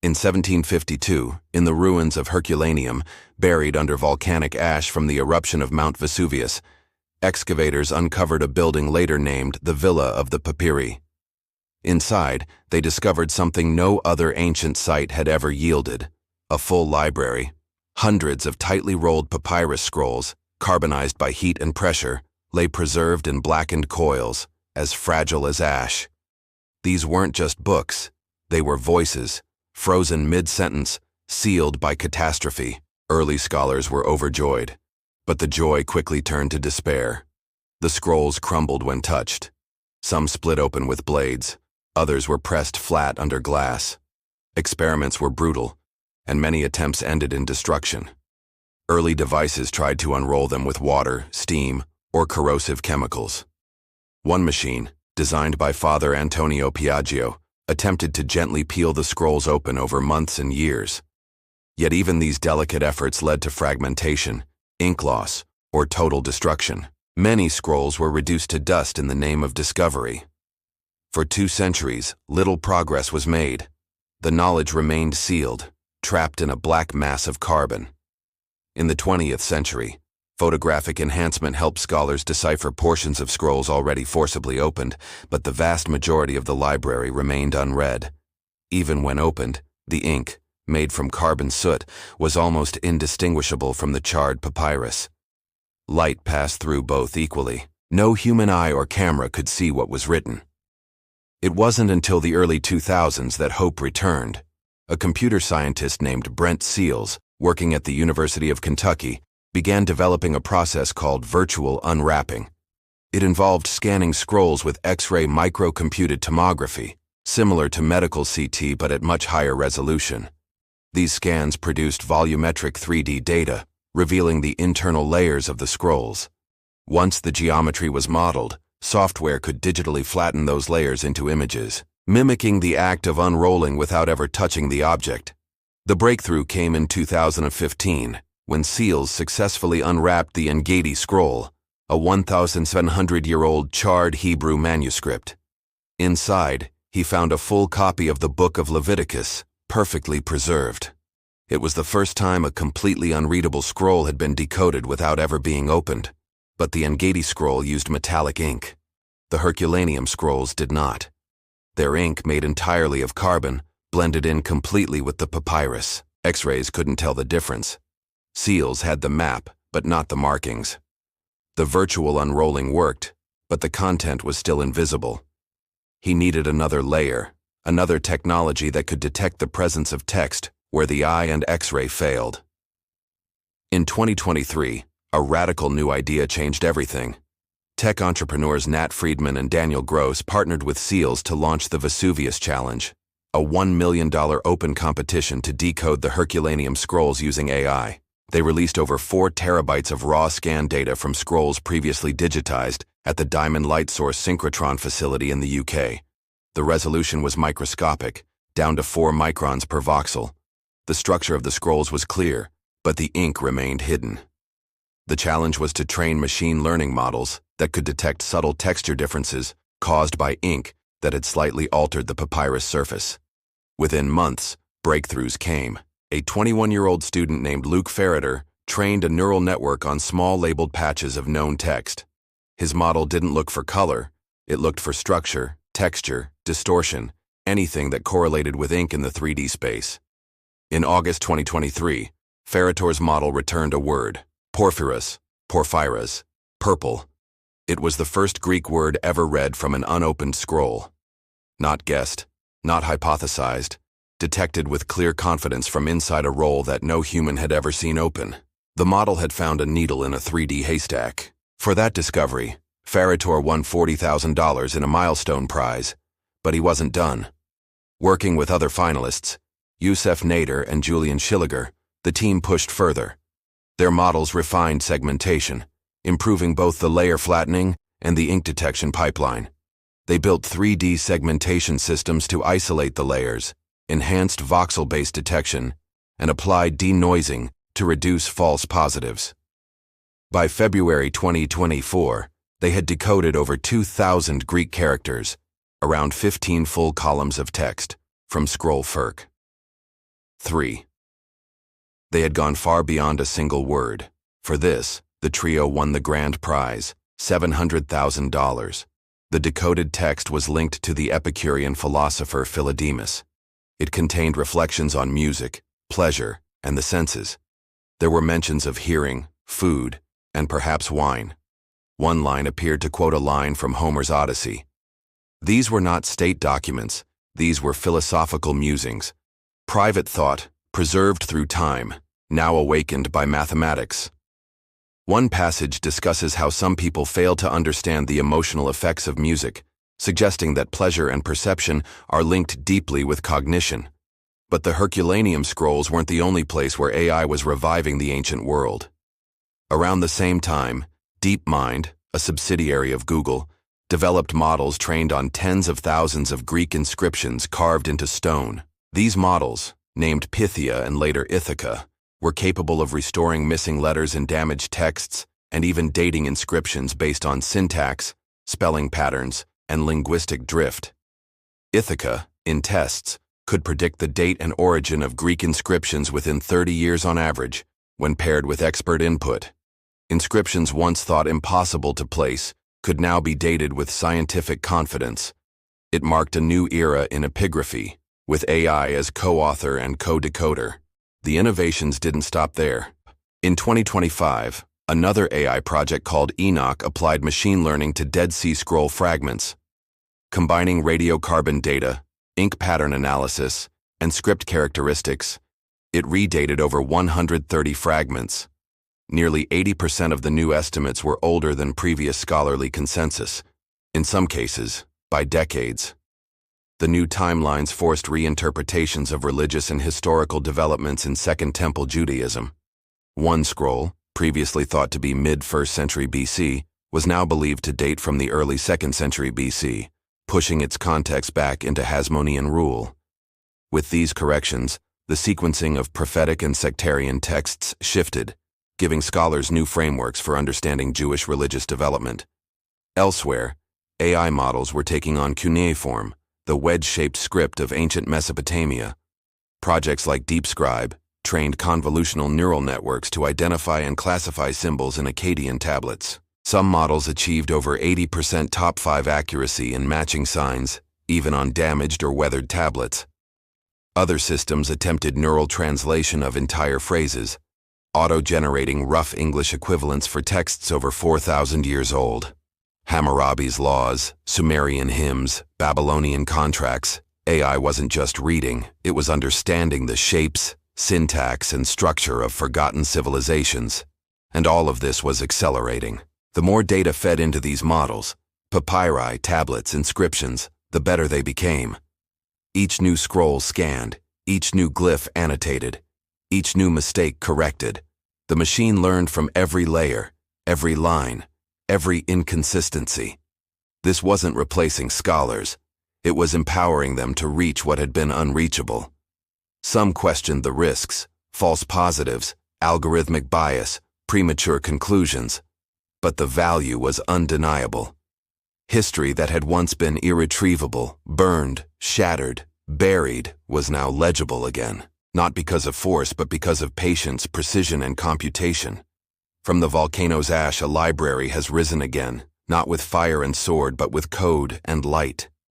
In 1752, in the ruins of Herculaneum, buried under volcanic ash from the eruption of Mount Vesuvius, excavators uncovered a building later named the Villa of the Papyri. Inside, they discovered something no other ancient site had ever yielded: a full library. Hundreds of tightly rolled papyrus scrolls, carbonized by heat and pressure, lay preserved in blackened coils, as fragile as ash. These weren't just books, they were voices, frozen mid-sentence, sealed by catastrophe. Early scholars were overjoyed, but the joy quickly turned to despair. The scrolls crumbled when touched. Some split open with blades, others were pressed flat under glass. Experiments were brutal, and many attempts ended in destruction. Early devices tried to unroll them with water, steam, or corrosive chemicals. One machine, designed by Father Antonio Piaggio, attempted to gently peel the scrolls open over months and years. Yet even these delicate efforts led to fragmentation, ink loss, or total destruction. Many scrolls were reduced to dust in the name of discovery. For 2 centuries, little progress was made. The knowledge remained sealed, trapped in a black mass of carbon. In the 20th century, photographic enhancement helped scholars decipher portions of scrolls already forcibly opened, but the vast majority of the library remained unread. Even when opened, the ink, made from carbon soot, was almost indistinguishable from the charred papyrus. Light passed through both equally. No human eye or camera could see what was written. It wasn't until the early 2000s that hope returned. A computer scientist named Brent Seals, working at the University of Kentucky, began developing a process called virtual unwrapping. It involved scanning scrolls with X-ray microcomputed tomography, similar to medical CT but at much higher resolution. These scans produced volumetric 3D data, revealing the internal layers of the scrolls. Once the geometry was modeled, software could digitally flatten those layers into images, mimicking the act of unrolling without ever touching the object. The breakthrough came in 2015, when Seals successfully unwrapped the Engedi scroll, a 1,700-year-old charred Hebrew manuscript. Inside, he found a full copy of the Book of Leviticus, perfectly preserved. It was the first time a completely unreadable scroll had been decoded without ever being opened, but the Engedi scroll used metallic ink. The Herculaneum scrolls did not. Their ink, made entirely of carbon, blended in completely with the papyrus. X-rays couldn't tell the difference. Seals had the map, but not the markings. The virtual unrolling worked, but the content was still invisible. He needed another layer, another technology that could detect the presence of text where the eye and X-ray failed. In 2023, a radical new idea changed everything. Tech entrepreneurs Nat Friedman and Daniel Gross partnered with Seals to launch the Vesuvius Challenge, a $1 million open competition to decode the Herculaneum scrolls using AI. They released over 4 terabytes of raw scan data from scrolls previously digitized at the Diamond Light Source Synchrotron facility in the UK. The resolution was microscopic, down to 4 microns per voxel. The structure of the scrolls was clear, but the ink remained hidden. The challenge was to train machine learning models that could detect subtle texture differences caused by ink that had slightly altered the papyrus surface. Within months, breakthroughs came. A 21-year-old student named Luke Ferreter trained a neural network on small labeled patches of known text. His model didn't look for color, it looked for structure, texture, distortion, anything that correlated with ink in the 3D space. In August 2023, Ferreter's model returned a word: porphyrus, porphyras, purple. It was the first Greek word ever read from an unopened scroll. Not guessed, not hypothesized, detected with clear confidence from inside a roll that no human had ever seen open. The model had found a needle in a 3D haystack. For that discovery, Ferreter won $40,000 in a milestone prize, but he wasn't done. Working with other finalists, Youssef Nader and Julian Schilliger, the team pushed further. Their models refined segmentation, improving both the layer flattening and the ink detection pipeline. They built 3D segmentation systems to isolate the layers, enhanced voxel-based detection, and applied denoising to reduce false positives. By February 2024, they had decoded over 2,000 Greek characters, around 15 full columns of text, from scroll FERC. 3. They had gone far beyond a single word. For this, the trio won the grand prize, $700,000. The decoded text was linked to the Epicurean philosopher Philodemus. It contained reflections on music, pleasure, and the senses. There were mentions of hearing, food, and perhaps wine. One line appeared to quote a line from Homer's Odyssey. These were not state documents, these were philosophical musings. Private thought, preserved through time, now awakened by mathematics. One passage discusses how some people fail to understand the emotional effects of music, suggesting that pleasure and perception are linked deeply with cognition. But the Herculaneum scrolls weren't the only place where AI was reviving the ancient world. Around the same time, DeepMind, a subsidiary of Google, developed models trained on tens of thousands of Greek inscriptions carved into stone. These models, named Pythia and later Ithaca, were capable of restoring missing letters in damaged texts and even dating inscriptions based on syntax, spelling patterns, and linguistic drift. Ithaca, in tests, could predict the date and origin of Greek inscriptions within 30 years on average, when paired with expert input. Inscriptions once thought impossible to place could now be dated with scientific confidence. It marked a new era in epigraphy, with AI as co-author and co-decoder. The innovations didn't stop there. In 2025, another AI project called Enoch applied machine learning to Dead Sea Scroll fragments. Combining radiocarbon data, ink pattern analysis, and script characteristics, it redated over 130 fragments. Nearly 80% of the new estimates were older than previous scholarly consensus, in some cases, by decades. The new timelines forced reinterpretations of religious and historical developments in Second Temple Judaism. One scroll, previously thought to be mid-1st century BC, was now believed to date from the early 2nd century BC, pushing its context back into Hasmonean rule. With these corrections, the sequencing of prophetic and sectarian texts shifted, giving scholars new frameworks for understanding Jewish religious development. Elsewhere, AI models were taking on cuneiform, the wedge-shaped script of ancient Mesopotamia. Projects like DeepScribe trained convolutional neural networks to identify and classify symbols in Akkadian tablets. Some models achieved over 80% top 5 accuracy in matching signs, even on damaged or weathered tablets. Other systems attempted neural translation of entire phrases, auto-generating rough English equivalents for texts over 4,000 years old. Hammurabi's laws, Sumerian hymns, Babylonian contracts. AI wasn't just reading, it was understanding the shapes, syntax, and structure of forgotten civilizations. And all of this was accelerating. The more data fed into these models, papyri, tablets, inscriptions, the better they became. Each new scroll scanned, each new glyph annotated, each new mistake corrected. The machine learned from every layer, every line, every inconsistency. This wasn't replacing scholars. It was empowering them to reach what had been unreachable. Some questioned the risks, false positives, algorithmic bias, premature conclusions. But the value was undeniable. History that had once been irretrievable, burned, shattered, buried, was now legible again. Not because of force, but because of patience, precision, and computation. From the volcano's ash, a library has risen again, not with fire and sword, but with code and light.